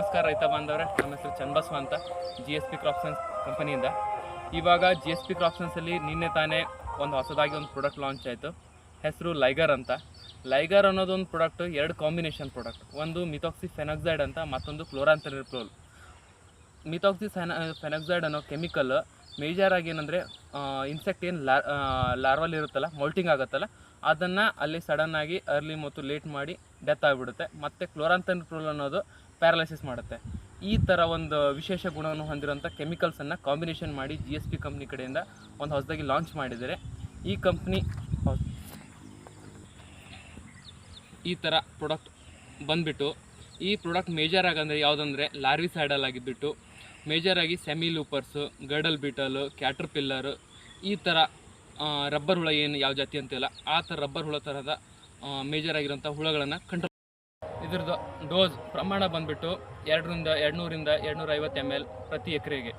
ನಮಸ್ಕಾರ ರೈತ ಬಾಂಧವರೇ, ನಮ್ಮ ಹೆಸರು ಚನ್ನಬಸವ ಅಂತ GSP ಕ್ರಾಪ್ ಸೈನ್ಸ್ ಕಂಪನಿಯಿಂದ. ಇವಾಗ GSP ಕ್ರಾಪ್ ಸೈನ್ಸಲ್ಲಿ ನಿನ್ನೆ ತಾನೇ ಒಂದು ಹೊಸದಾಗಿ ಒಂದು ಪ್ರಾಡಕ್ಟ್ ಲಾಂಚ್ ಆಯಿತು. ಹೆಸರು ಲೈಗರ್ ಅಂತ. ಲೈಗರ್ ಅನ್ನೋದೊಂದು ಪ್ರಾಡಕ್ಟ್, ಎರಡು ಕಾಂಬಿನೇಷನ್ ಪ್ರಾಡಕ್ಟ್. ಒಂದು ಮಿಥಾಕ್ಸಿಫೆನಾಕ್ಸೈಡ್ ಅಂತ, ಮತ್ತೊಂದು ಕ್ಲೋರಾಂಥೆನಿಪ್ರೋಲ್. ಮಿಥಾಕ್ಸಿಫೆನಾಕ್ಸೈಡ್ ಅನ್ನೋ ಕೆಮಿಕಲ್ ಮೇಜರ್ ಆಗಿ ಏನಂದರೆ ಇನ್ಸೆಕ್ಟ್ ಏನು ಲಾರ್ವಲ್ ಇರುತ್ತಲ್ಲ, ಮೌಲ್ಟಿಂಗ್ ಆಗುತ್ತಲ್ಲ, ಅದನ್ನು ಅಲ್ಲಿ ಸಡನ್ನಾಗಿ ಅರ್ಲಿ ಮತ್ತು ಲೇಟ್ ಮಾಡಿ ಡೆತ್ ಆಗಿಬಿಡುತ್ತೆ. ಮತ್ತು ಕ್ಲೋರಾಂಥೆನಿಪ್ರೋಲ್ ಅನ್ನೋದು ಪ್ಯಾರಲೈಸಿಸ್ ಮಾಡುತ್ತೆ. ಈ ಥರ ಒಂದು ವಿಶೇಷ ಗುಣವನ್ನು ಹೊಂದಿರೋಂಥ ಕೆಮಿಕಲ್ಸನ್ನು ಕಾಂಬಿನೇಷನ್ ಮಾಡಿ GSP ಕಂಪ್ನಿ ಕಡೆಯಿಂದ ಒಂದು ಹೊಸದಾಗಿ ಲಾಂಚ್ ಮಾಡಿದ್ದಾರೆ. ಈ ಕಂಪ್ನಿ ಈ ಥರ ಪ್ರಾಡಕ್ಟ್ ಬಂದುಬಿಟ್ಟು, ಈ ಪ್ರಾಡಕ್ಟ್ ಮೇಜರ್ ಆಗಂದರೆ ಯಾವುದಂದರೆ ಲಾರ್ವಿಸೈಡಲ್ ಆಗಿದ್ಬಿಟ್ಟು ಮೇಜರಾಗಿ semi loopers, girdle beetle, caterpillar, ಈ ಥರ ರಬ್ಬರ್ ಹುಳ ಏನು ಯಾವ ಜಾತಿ ಅಂತಿಲ್ಲ, ಆ ಥರ ರಬ್ಬರ್ ಹುಳ ಥರದ ಮೇಜರ್ ಆಗಿರೋಂಥ ಹುಳಗಳನ್ನು ಕಂಟ್ರೋಲ್. ಇದ್ರದ್ದು ಡೋಸ್ ಪ್ರಮಾಣ ಬಂದುಬಿಟ್ಟು 200ರಿಂದ 250 ml ಪ್ರತಿ ಎಕರೆಗೆ.